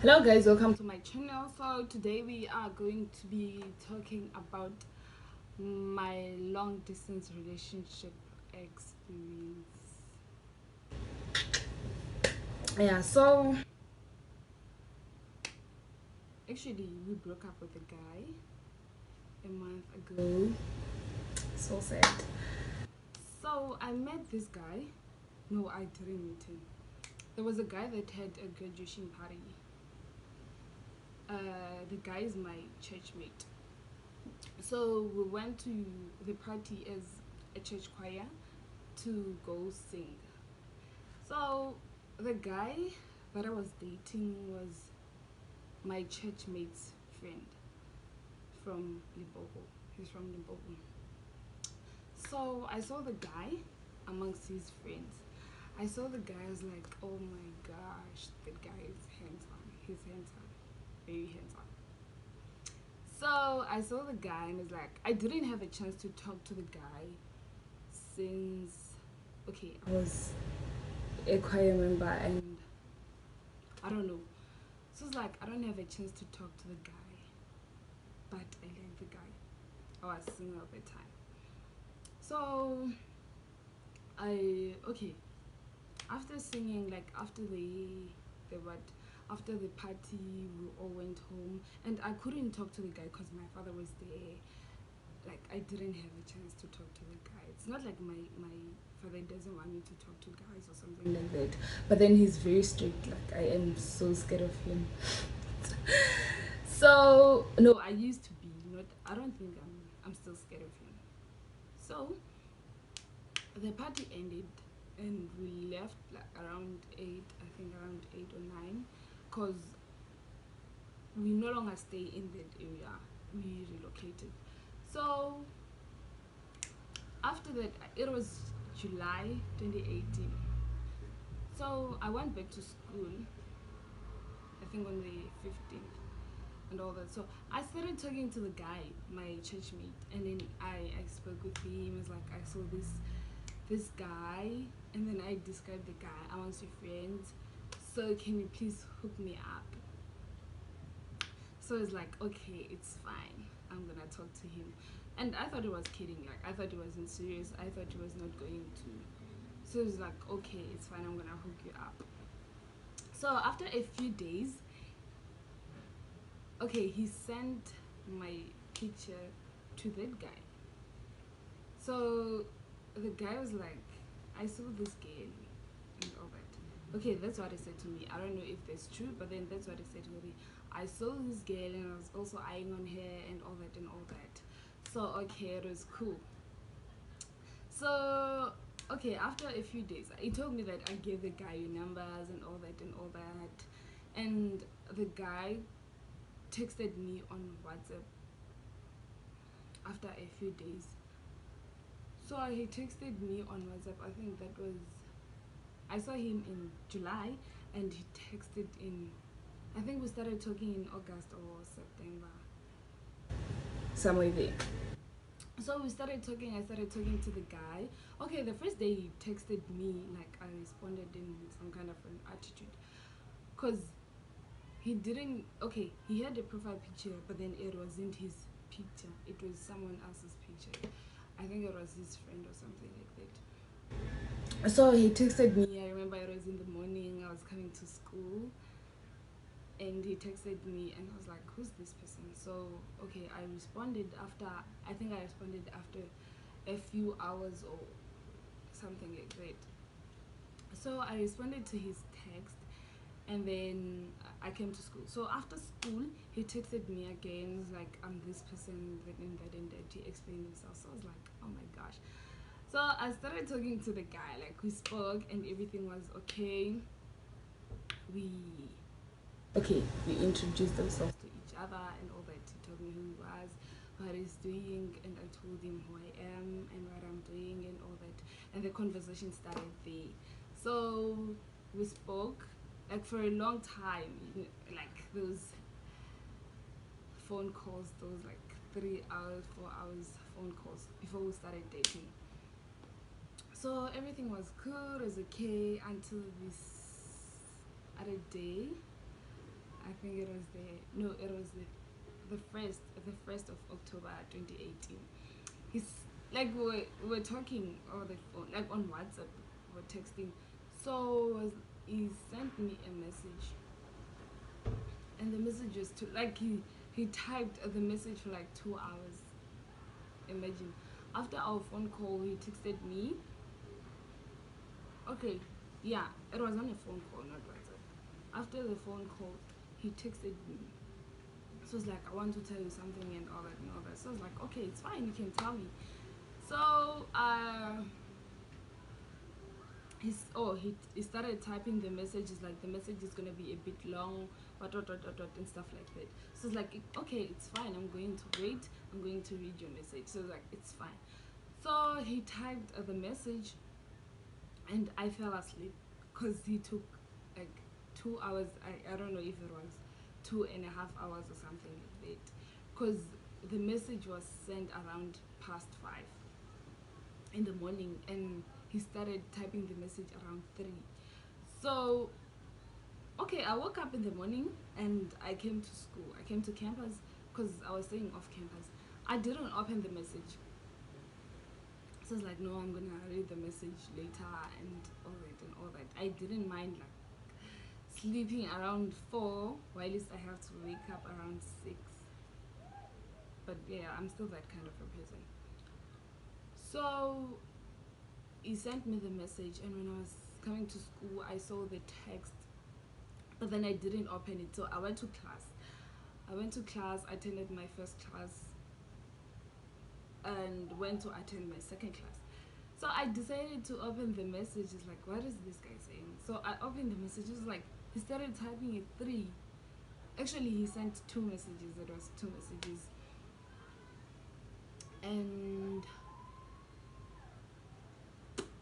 Hello guys, welcome to my channel. So today we are going to be talking about my long distance relationship experience. Yeah, so actually we broke up with a guy a month ago. So sad. So I met this guy. No, I didn't meet him. There was a guy that had a graduation party. The guy is my church mate. So we went to the party as a church choir to go sing. So the guy that I was dating was my church mate's friend from Limpopo. He's from Limpopo. So I saw the guy amongst his friends. I saw the guy, I was like, oh my gosh, that guy is handsome. He's handsome, very handsome. So I saw the guy and it's like, I didn't have a chance to talk to the guy since, okay, I was a choir member and I don't know. So it's like I don't have a chance to talk to the guy, but I like the guy. I was single at the time. So after singing, like after the what after the party we all went home and I couldn't talk to the guy because my father was there. Like I didn't have a chance to talk to the guy. It's not like my father doesn't want me to talk to guys or something like that, but then he's very strict. Like I am so scared of him. So no, I used to be not. I don't think I'm still scared of him. So the party ended and we left like around 8, I think around 8 or 9, because we no longer stay in that area. We relocated. So after that, it was July 2018. So I went back to school, I think on the 15th and all that. So I started talking to the guy, my church mate, and then I spoke with him. It's like I saw this guy, and then I described the guy. I want to be friends, so can you please hook me up? So it's like, okay, it's fine, I'm gonna talk to him. And I thought he was kidding, like I thought he wasn't serious, I thought he was not going to. So it's like, okay, it's fine, I'm gonna hook you up. So after a few days, okay, he sent my picture to that guy. So the guy was like, I saw this girl and all that. Okay, that's what he said to me. I don't know if that's true, but then that's what he said to me. I saw this girl and I was also eyeing on her and all that and all that. So okay, it was cool. So okay, after a few days, he told me that I gave the guy your numbers and all that and all that. And the guy texted me on WhatsApp after a few days. So he texted me on WhatsApp. I think that was, I saw him in July and he texted in, I think we started talking in August or September, somewhere there. So we started talking, I started talking to the guy. Okay, the first day he texted me, like I responded in some kind of an attitude. Because he didn't, okay, he had a profile picture, but then it wasn't his picture. It was someone else's picture. I think it was his friend or something like that. So he texted me, I remember it was in the morning, I was coming to school. And he texted me and I was like, who's this person? So okay, I responded after, I think I responded after a few hours or something like that. So I responded to his text and then I came to school. So after school he texted me again. He's like, I'm this person, that and that and that. He explained himself. So I was like, oh my gosh. So I started talking to the guy, like we spoke and everything was okay. we we introduced ourselves to each other and all that. He told me who he was, what he's doing, and I told him who I am and what I'm doing and all that. And the conversation started there. So we spoke like for a long time, like those phone calls, those like 3 hours, 4 hours phone calls before we started dating. So everything was good, it was okay until this other day. I think it was it was the first of October 2018. He's like we were talking on the phone, like on WhatsApp, we were texting. He sent me a message, and the message was he typed the message for like 2 hours. Imagine. After our phone call, he texted me. Okay, yeah, it was on a phone call, not WhatsApp. After the phone call, he texted me. So it's like, I want to tell you something and all that and all that. So I was like, okay, it's fine, you can tell me. So he started typing the messages, like the message is gonna be a bit long, but and stuff like that. So it's like, okay, it's fine, I'm going to wait, I'm going to read your message. So like, it's fine. So he typed the message, and I fell asleep because he took like 2 hours. I don't know if it was 2.5 hours or something like that, because the message was sent around past 5 in the morning, and he started typing the message around 3. So okay, I woke up in the morning and I came to school. I came to campus because I was staying off campus. I didn't open the message. So I was like, no, I'm gonna read the message later and all that. I didn't mind like sleeping around 4, while at least I have to wake up around 6. But yeah, I'm still that kind of a person. So he sent me the message, and when I was coming to school, I saw the text, but then I didn't open it. So I went to class. I attended my first class and went to attend my second class. So I decided to open the message. It's like, what is this guy saying? So I opened the message. It was like, he started typing at 3. Actually, he sent 2 messages. It was 2 messages. And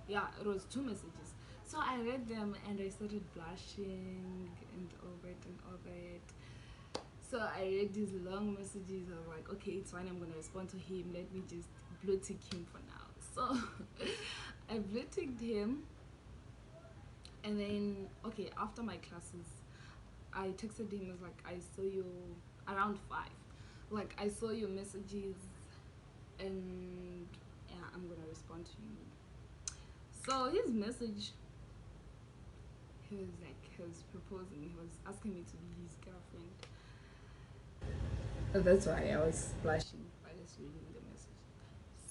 yeah, it was 2 messages. So I read them and I started blushing and all that. So I read these long messages. I was like, okay, it's fine, I'm gonna respond to him. Let me just blue tick him for now. So I blue ticked him, and then okay, after my classes, I texted him. I was like, I saw you around 5. Like, I saw your messages, and yeah, I'm gonna respond to you. So his message, he was proposing. He was asking me to be his girlfriend. That's why I was blushing by just reading the message.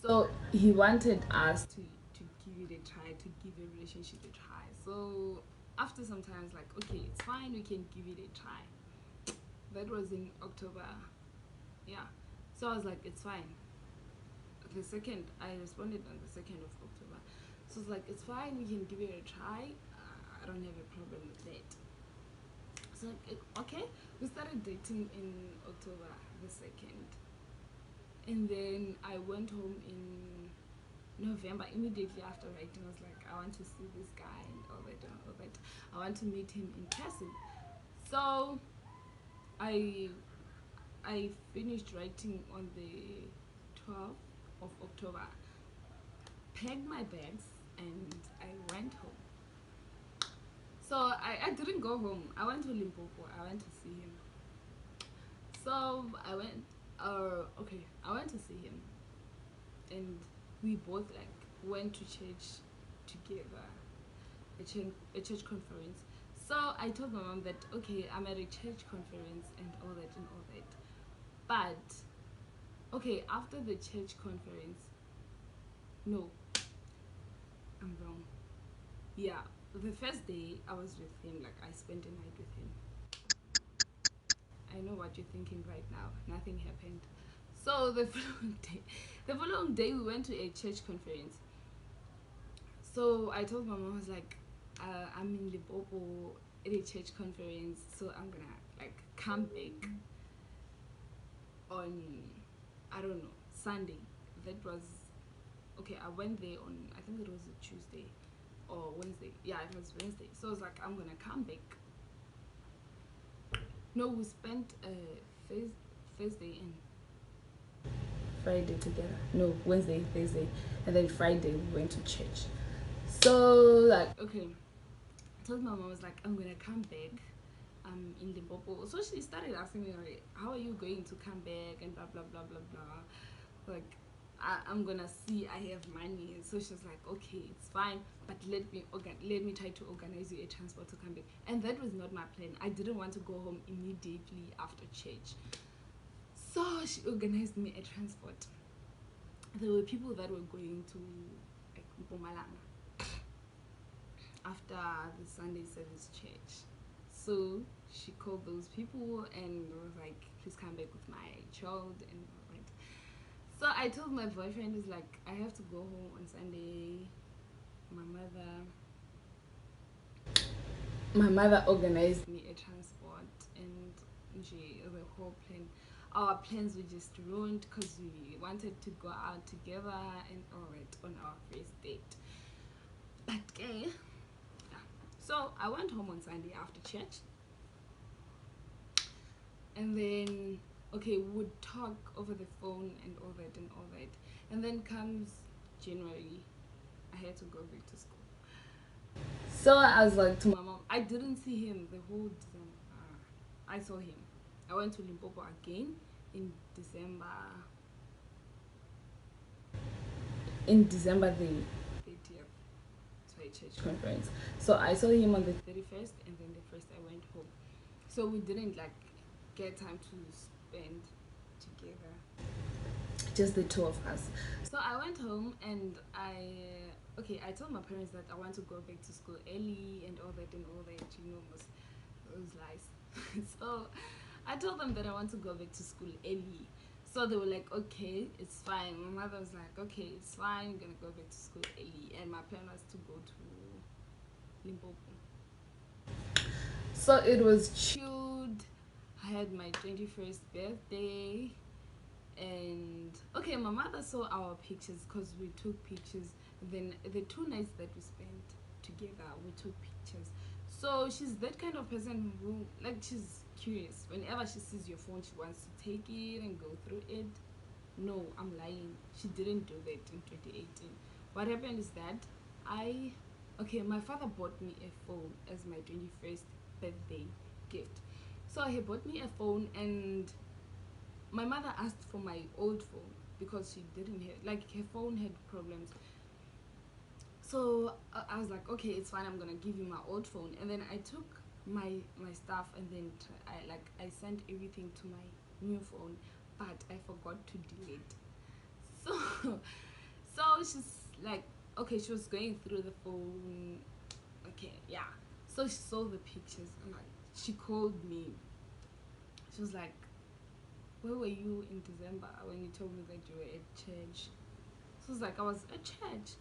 So he wanted us to give it a try, to give a relationship a try. So after some time, it's like, okay, it's fine, we can give it a try. That was in October. Yeah. So I was like, it's fine. I responded on the 2nd of October. So it's like, it's fine, we can give it a try. I don't have a problem with that. So okay, we started dating in October the 2nd, and then I went home in November. Immediately after writing, I was like, I want to see this guy and all that. I want to meet him in person. So I finished writing on the 12th of October, packed my bags, and I went home. So I didn't go home. I went to Limpopo. I went to see him. So I went to see him, and we both like went to church together, a church conference. So I told my mom that, okay, I'm at a church conference and all that. But okay, after the church conference, no, I'm wrong. Yeah, the first day I was with him, like I spent a night with him. I know what you're thinking right now. Nothing happened. So the following day we went to a church conference. So I told my mom, I was like, I'm in Limpopo at a church conference, so I'm gonna like come back on, I don't know, Sunday. That was okay. I went there on, I think it was a Tuesday or Wednesday. Yeah, it was Wednesday. So I was like, I'm gonna come back. No, we spent Thursday and Friday together. No, Wednesday, Thursday, and then Friday we went to church. So like, okay, I told my mom, I was like, I'm gonna come back in Limpopo. So she started asking me, like, how are you going to come back and blah blah blah blah blah. Like, I'm gonna see I have money. So she was like, okay, it's fine, but let me try to organize you a transport to come back. And that was not my plan. I didn't want to go home immediately after church. So she organized me a transport. There were people that were going to like Mpumalanga after the Sunday service church. So she called those people and was like, please come back with my child and all that. So I told my boyfriend, is like, I have to go home on Sunday. My mother organized me a transport, and the whole plan, our plans were just ruined because we wanted to go out together and all that on our first date. But okay, yeah. So I went home on Sunday after church, and then okay, we would talk over the phone and all that and all that. And then comes January, I had to go back to school. So I was like to my mom, I didn't see him the whole December. I saw him. I went to Limpopo again in December. The 30th to a church conference. So I saw him on the 31st, and then the first I went home. So we didn't like get time to spend together, just the two of us. So I went home and I told my parents that I want to go back to school early and all that, those lies. So I told them that I want to go back to school early. So they were like, okay, it's fine. My mother was like, okay, it's fine, I'm gonna go back to school early. And my plan was to go to Limpopo. So it was chilled. I had my 21st birthday. And okay, my mother saw our pictures because we took pictures. Then the 2 nights that we spent together, we took pictures. So she's that kind of person who, like, she's curious. Whenever she sees your phone, she wants to take it and go through it. No, I'm lying. She didn't do that in 2018. What happened is that my father bought me a phone as my 21st birthday gift. So he bought me a phone, and my mother asked for my old phone because she didn't have, like, her phone had problems. So I was like, okay, it's fine, I'm gonna give you my old phone. And then I took my stuff, and then I sent everything to my new phone, but I forgot to delete. So so she's like, okay, she was going through the phone. Okay, yeah. So she saw the pictures, and like, she called me. She was like, where were you in December when you told me that you were at church? So I was like, I was at church.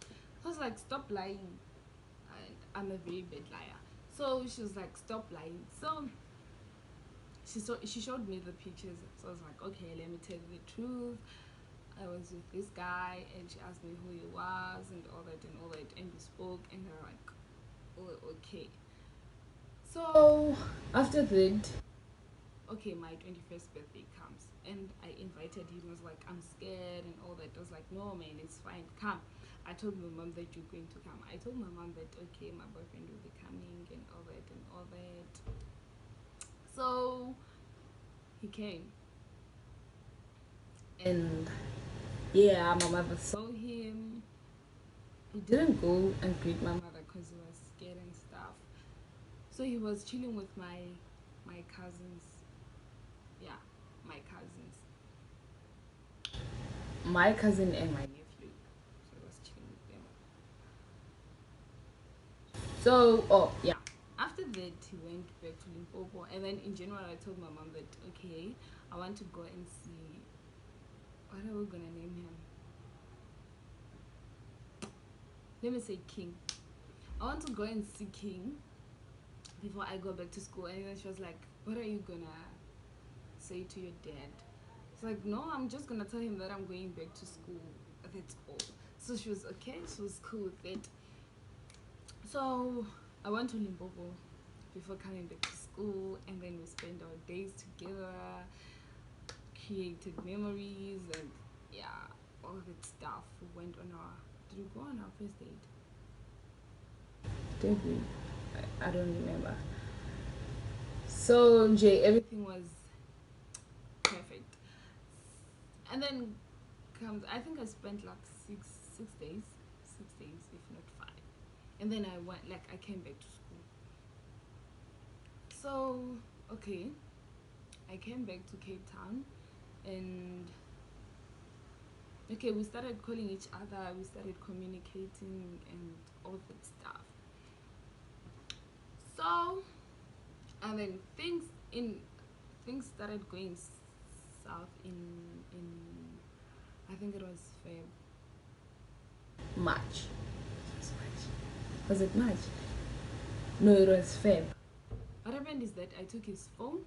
I was like, stop lying. I'm a very bad liar. So she was like, stop lying. So she showed me the pictures. So I was like, okay, let me tell you the truth. I was with this guy, and she asked me who he was and all that and all that, and we spoke, and they're like, oh, okay. So after that, okay, my 21st birthday comes, and I invited him. I was like, I'm scared and all that. I was like, no man, it's fine, come. I told my mom that you're going to come. I told my mom that, okay, my boyfriend will be coming and all that and all that. So he came, and yeah, my mother saw him. He didn't go and greet my mother because he was scared and stuff. So he was chilling with my cousins. Yeah, my cousins. My cousin and my nephew. So I was chilling with them. So, oh yeah. After that, he went back to Limpopo, and then in January, I told my mom that, okay, I want to go and see, what are we gonna name him? Let me say King. I want to go and see King before I go back to school. And then she was like, what are you gonna say to your dad? It's like, no, I'm just gonna tell him that I'm going back to school. That's all. So she was okay. She was cool with it. So I went to Limpopo before coming back to school, and then we spent our days together, created memories, and yeah, all that stuff. We went on our, did we go on our first date? Did we? I don't remember. So Jay, everything was perfect. And then comes, I think I spent like six days, 6 days if not 5. And then I went, like I came back to school. So okay, I came back to Cape Town, and okay, we started calling each other, we started communicating and all that stuff. So and then things started going south in I think it was Feb. March. Was it March? No, it was Feb. What happened is that I took his phone.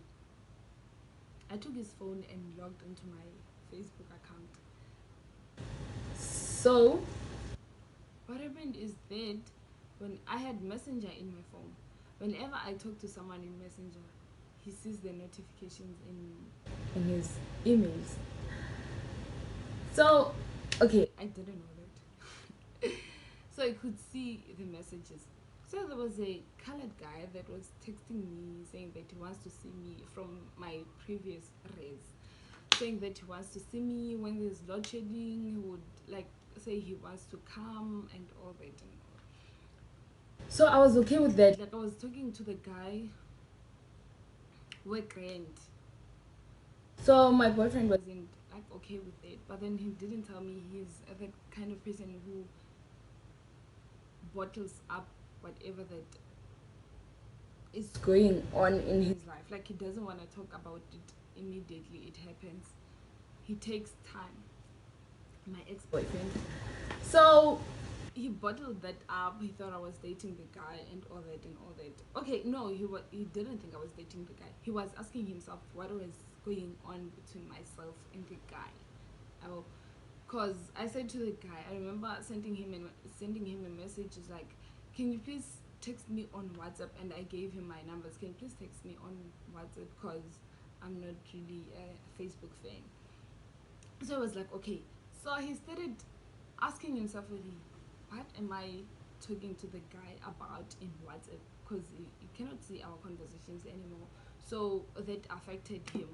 I took his phone and logged into my Facebook account. So what happened is that when I had Messenger in my phone, whenever I talk to someone in Messenger, he sees the notifications in his emails. So okay, I didn't know that. So I could see the messages. So there was a colored guy that was texting me saying that he wants to see me from my previous res, saying that he wants to see me when there's load shedding. He would like say he wants to come and all that and all. So I was okay with that. Like I was talking to the guy, work rent. So my boyfriend wasn't like okay with it, but then he didn't tell me he's the kind of person who bottles up whatever that is going on in his life. Like he doesn't want to talk about it immediately it happens. He takes time. My ex-boyfriend. So he bottled that up. He thought I was dating the guy and all that and all that. Okay, no, he didn't think I was dating the guy. He was asking himself what was going on between myself and the guy. Because I said to the guy, I remember sending him a message. Is like, can you please text me on WhatsApp? And I gave him my numbers. Can you please text me on WhatsApp? Because I'm not really a Facebook fan. So I was like, okay. So he started asking himself, really, what am I talking to the guy about in WhatsApp? Because you cannot see our conversations anymore. So that affected him.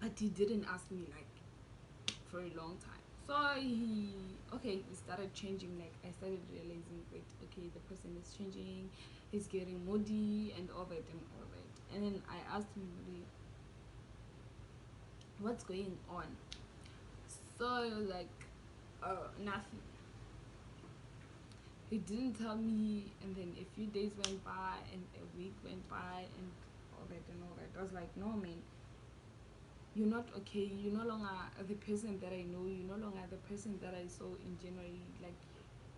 But he didn't ask me like for a long time. So he started changing. Like I started realizing that okay, the person is changing, he's getting moody and all that and all that. And then I asked him, really, what's going on? So he was like, nothing. He didn't tell me, and then a few days went by and a week went by and all that and all that. I was like, no man, you're not okay. You're no longer the person that I know. You're no longer the person that I saw in January. Like,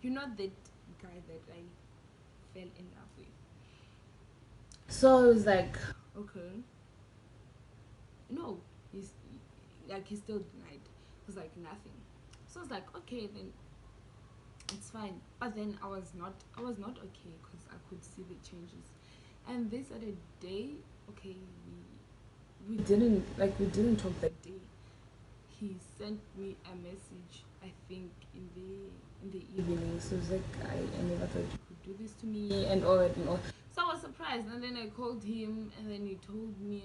you're not that guy that I fell in love with. So I was like, okay, no, he still denied. It was like nothing. So I was like, okay, then it's fine. But then I was not okay because I could see the changes. And this other day, okay, we didn't talk that day. He sent me a message, I think in the evening. So it was like I never thought you could do this to me and all that and all. So I was surprised, and then I called him, and then he told me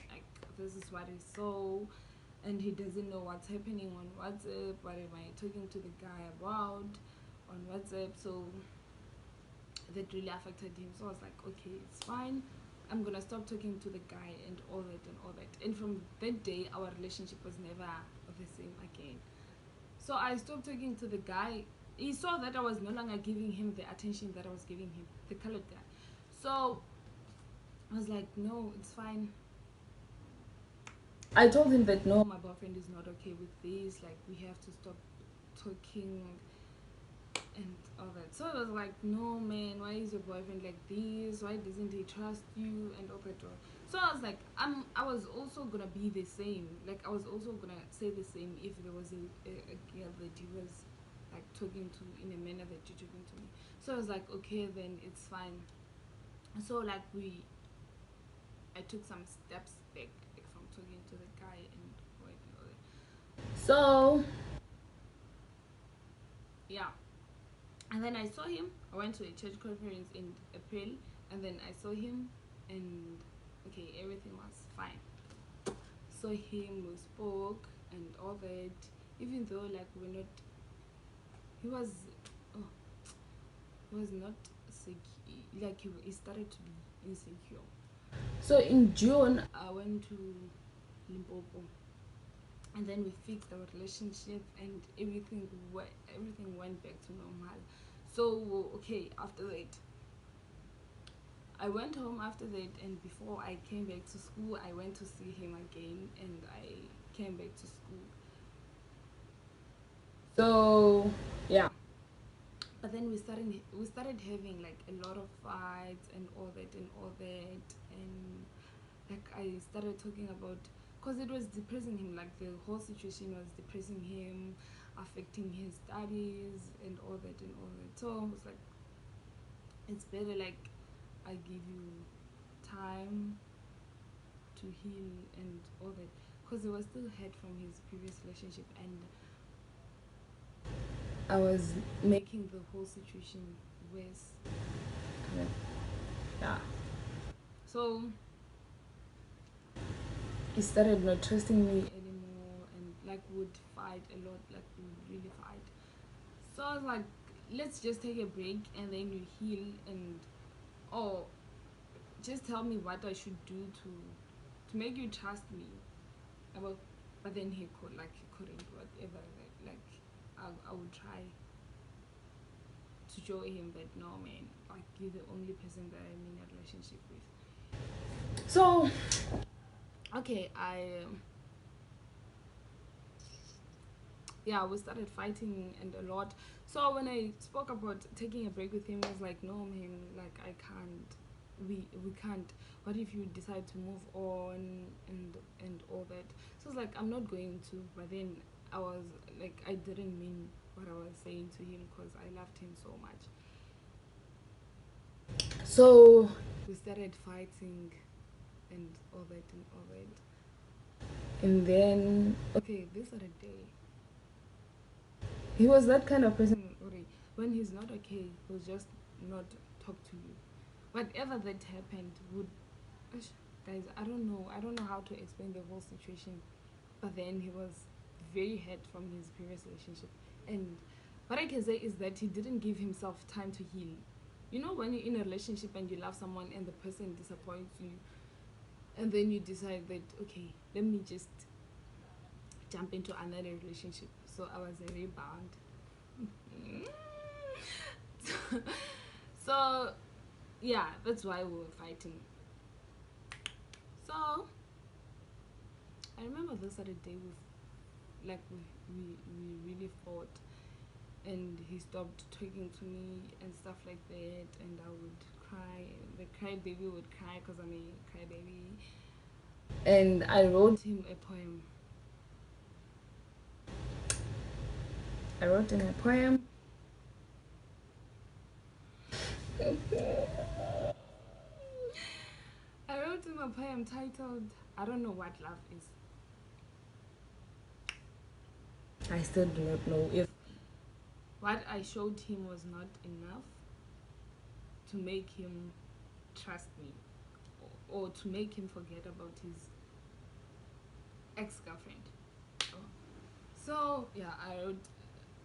like this is what he saw, and he doesn't know what's happening on WhatsApp. What am I talking to the guy about on WhatsApp? So that really affected him. So I was like, okay, it's fine. I'm gonna stop talking to the guy and all that and all that. And from that day, our relationship was never the same again. So I stopped talking to the guy. He saw that I was no longer giving him the attention that I was giving him, the colored guy. So I was like, no, it's fine. I told him that no, my boyfriend is not okay with this. Like, we have to stop talking and all that. So I was like, no man, why is your boyfriend like this? Why doesn't he trust you and all that? So I was like, I was also gonna be the same. Like, I was also gonna say the same if there was a girl that he was like talking to in a manner that you're talking to me. So I was like, okay, then it's fine. So like I took some steps back, like from talking to the guy and all that. So yeah. And then I saw him. I went to a church conference in April, and then I saw him and okay, everything was fine. So him, we spoke and all that, even though like we're not, he was, oh, he was not secure, like he started to be insecure. So in June I went to Limpopo, and then we fixed our relationship and everything went back to normal. So okay, after that I went home after that, and before I came back to school I went to see him again, and I came back to school. So yeah, but then we started having like a lot of fights and all that and all that, and like I started talking about, because it was depressing him, like the whole situation was depressing him, affecting his studies and all that and all that. So I was like, it's better like I give you time to heal and all that, because he was still hurt from his previous relationship, and I was making the whole situation worse. Yeah. So he started not trusting me anymore, and like would fight a lot, like we would really fight. So I was like, let's just take a break and then you heal, and oh, just tell me what I should do to make you trust me. About, but then he couldn't, whatever. Like I would try to show him that no man, like you're the only person that I'm in a relationship with. So okay, yeah, we started fighting and a lot. So when I spoke about taking a break with him, he was like, no man, like I can't, we can't. What if you decide to move on and all that? So I was like, I'm not going to. But then I was like, I didn't mean what I was saying to him, because I loved him so much. So we started fighting and all that and all that. And then okay, this other day, he was that kind of person, Uri, when he's not okay, he'll just not talk to you. Whatever that happened would, guys, I don't know how to explain the whole situation. But then he was very hurt from his previous relationship, and what I can say is that he didn't give himself time to heal. You know, when you're in a relationship and you love someone and the person disappoints you, and then you decide that okay, let me just jump into another relationship. So I was a rebound. So yeah, that's why we were fighting. So I remember this other day we really fought, and he stopped talking to me and stuff like that, and I would cry. The crybaby would cry because I'm a crybaby, and I wrote him a poem. I wrote him a poem. I wrote him a poem titled "I Don't Know What Love Is." I still do not know if what I showed him was not enough to make him trust me, or to make him forget about his ex-girlfriend. So yeah, I wrote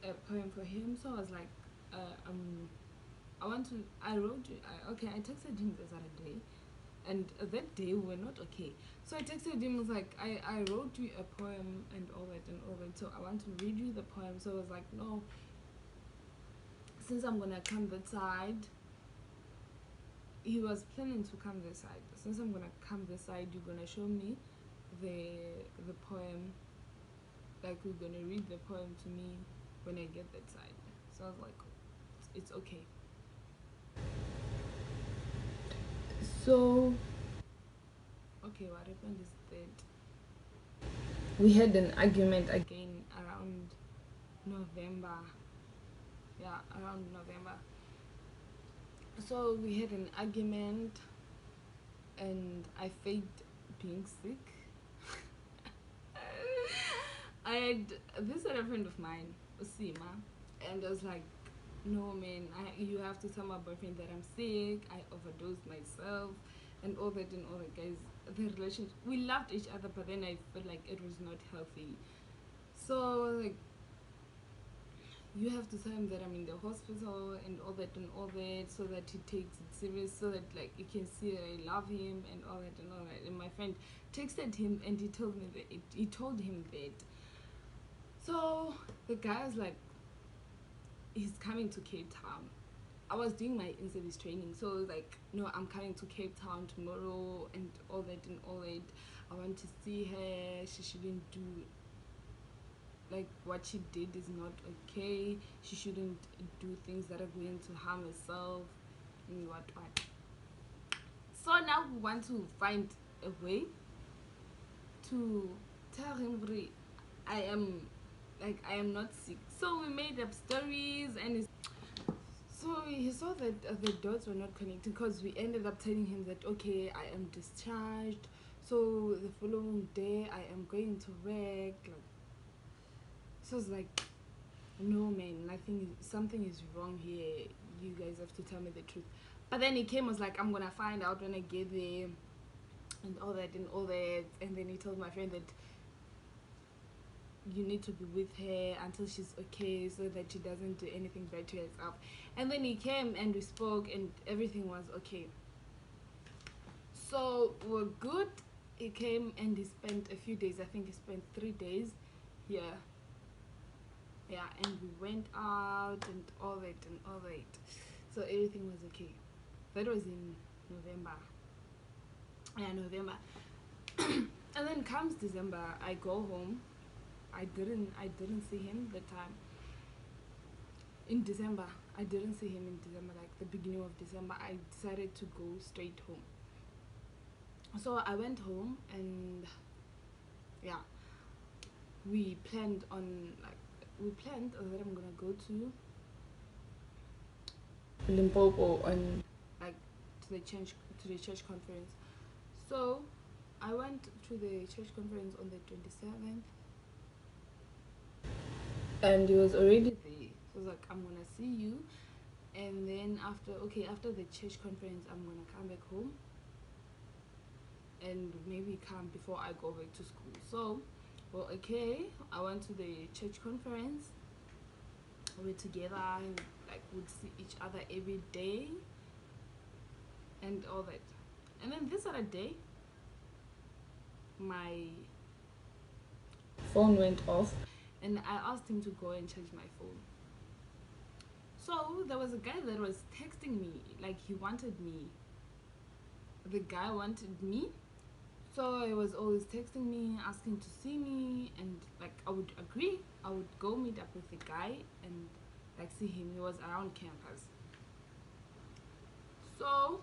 a poem for him. So I was like, I want to. I wrote. Okay, I texted him this other day, and that day we were not okay. So I texted him. Was like, I wrote you a poem and all that and all that. So I want to read you the poem. So I was like, no. Since I'm gonna come that side, he was planning to come this side. Since I'm gonna come this side, you're gonna show me the poem. Like we're gonna read the poem to me when I get that side. So I was like, it's okay. So okay, what happened is that we had an argument again around November. Yeah, around November. So we had an argument, and I faked being sick. I had this other friend of mine, Osima, and I was like, no man, you have to tell my boyfriend that I'm sick. I overdosed myself. and all that and all that, guys. The relationship, we loved each other, but then I felt like it was not healthy. So like, you have to tell him that I'm in the hospital and all that, so that he takes it serious, so that like you can see that I love him and all that and all that. And my friend texted him and he told me that he told him that. So the guy was like, he's coming to Cape Town. I was doing my in-service training, so I was like, no, I'm coming to Cape Town tomorrow and all that and all that. I want to see her. She shouldn't do, like, what she did is not okay. She shouldn't do things that are going to harm herself and what. So now we want to find a way to tell him that I am not sick. So we made up stories, and so he saw that the dots were not connecting, because we ended up telling him that, okay, I am discharged, so the following day I am going to work. Like, so it's like, no man, something is wrong here. You guys have to tell me the truth. But then he came, was like, I'm gonna find out when I get there and all that and all that. And then he told my friend that you need to be with her until she's okay, so that she doesn't do anything bad to herself. And then he came and we spoke and everything was okay. So we're good. He came and he spent a few days. I think he spent 3 days here. Yeah, and we went out and all that and all that. So everything was okay. That was in November. Yeah, November. And then comes December, I go home. I didn't see him that time. In December, I didn't see him in December, like the beginning of December. I decided to go straight home. So I went home and yeah, we planned that I'm gonna go to Limpopo on, like, to the church conference. So I went to the church conference on the 27th, and he was already there. So I was like, I'm gonna see you, and then after the church conference, I'm gonna come back home and maybe come before I go back to school. So, well, okay, I went to the church conference. We were together, like, would see each other every day and all that. And then this other day, my phone went off and I asked him to go and charge my phone. So there was a guy that was texting me, like, he wanted me. The guy wanted me. So he was always texting me, asking to see me, and like, I would agree. I would go meet up with the guy and like see him. He was around campus. So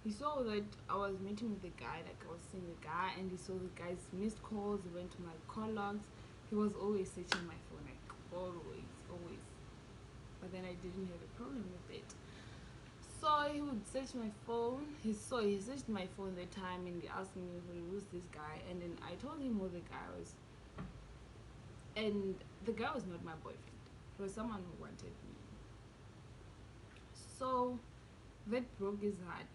he saw that I was meeting with the guy, like I was seeing the guy, and he saw the guy's missed calls. He went to my call logs. He was always searching my phone, like always. But then I didn't have a problem with it. So he would search my phone. He searched my phone that time and he asked me, who's this guy? And then I told him who the guy was. And the guy was not my boyfriend. It was someone who wanted me. So that broke his heart.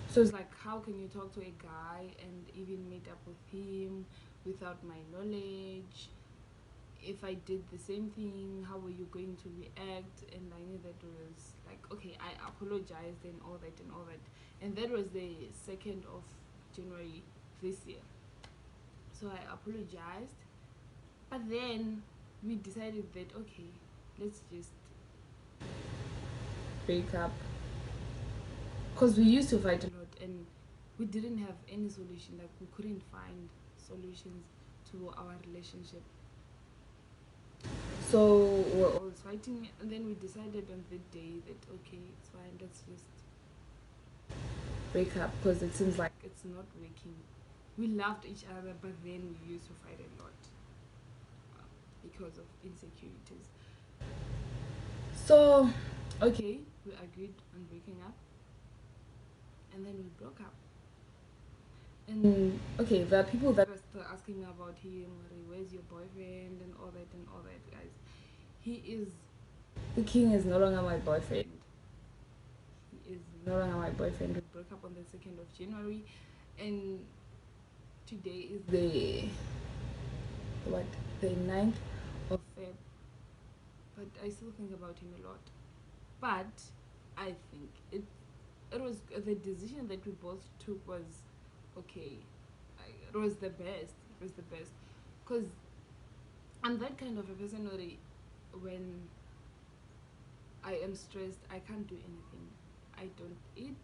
So it's like, how can you talk to a guy and even meet up with him without my knowledge? If I did the same thing, how were you going to react? And I knew that was like, okay, I apologized and all that and all that. And that was the 2nd of January this year. So I apologized. But then we decided that, okay, let's just break up. Because we used to fight a lot and we didn't have any solution. Like, we couldn't find solutions to our relationship. So we're always fighting, and then we decided on the day that, okay, it's fine, let's just break up, because it seems like it's not working. We loved each other, but then we used to fight a lot because of insecurities. So, okay, we agreed on breaking up, and then we broke up. And okay, there are people that are still asking me about him, where's your boyfriend and all that, guys. The king is no longer my boyfriend. no longer my boyfriend. We broke up on the 2nd of January, and today is the what, the 9th of Feb. But I still think about him a lot. But I think it was the decision that we both took was okay. It was the best. It was the best, because I'm that kind of a person where when I am stressed, I can't do anything. I don't eat.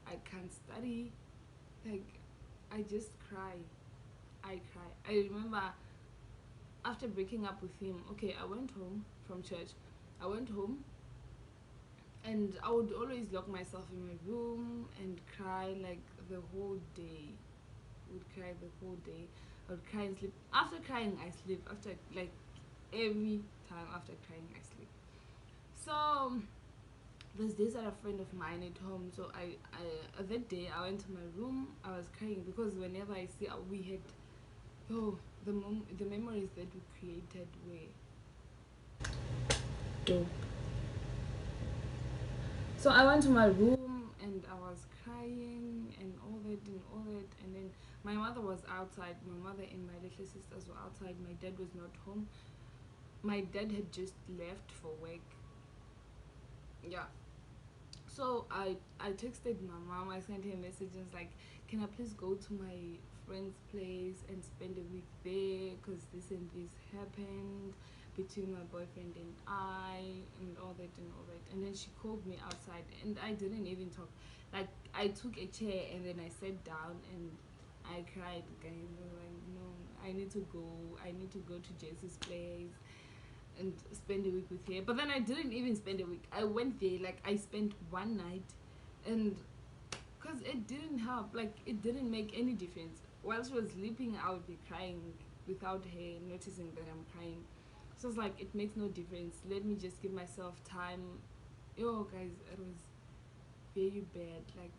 I can't study. Like, I just cry. I cry. I remember after breaking up with him, okay, I went home from church. I went home, and I would always lock myself in my room and cry like the whole day. I would cry the whole day. I would cry and sleep. After crying, I sleep. After, like, every time after crying, I sleep. So there's this other friend of mine at home. So I that day I went to my room. I was crying because whenever I see we had, oh, the memories that we created were dope. So I went to my room and I was crying and all that and all that, and then my mother was outside. My mother and my little sisters were outside. My dad was not home. My dad had just left for work. Yeah. So I texted my mom. I sent her messages like, can I please go to my friend's place and spend a week there, because this and this happened between my boyfriend and I, and all that and all that. And then she called me outside, and I didn't even talk. Like, I took a chair and then I sat down and I cried, guys. I was like, no, I need to go. I need to go to Jesse's place and spend a week with her. But then I didn't even spend a week. I went there, like, I spent one night, and because it didn't help, like, it didn't make any difference. While she was sleeping, I would be crying without her noticing that I'm crying. So it's like, it makes no difference. Let me just give myself time. Yo, guys, it was very bad. Like,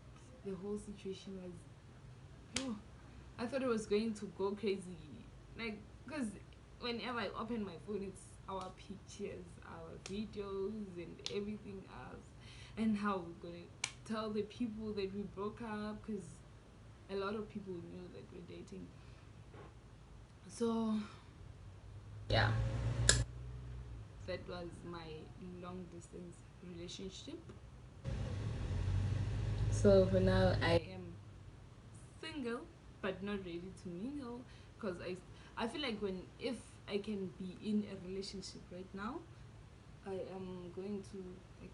the whole situation was, yo, I thought it was going to go crazy. Like, because whenever I open my phone, it's our pictures, our videos, and everything else, and how we're gonna tell the people that we broke up, because a lot of people knew that we're dating. So yeah, that was my long distance relationship. So for now, I am single, but not ready to mingle, because I feel like if I can be in a relationship right now, I am going to, like,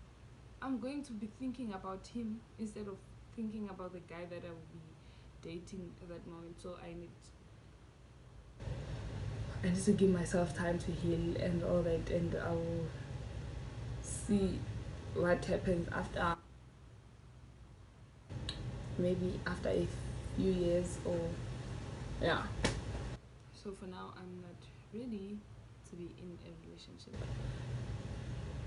I'm going to be thinking about him instead of thinking about the guy that I will be dating at that moment. So I need to give myself time to heal and all that, and I will see what happens after, maybe after a few years, or yeah. So for now, I'm not ready to be in a relationship.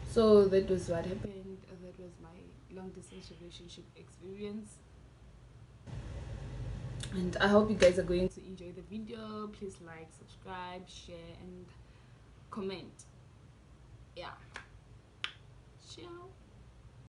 So that was what happened. That was my long distance relationship experience, and I hope you guys are going to enjoy the video. Please like, subscribe, share, and comment. Yeah. Ciao.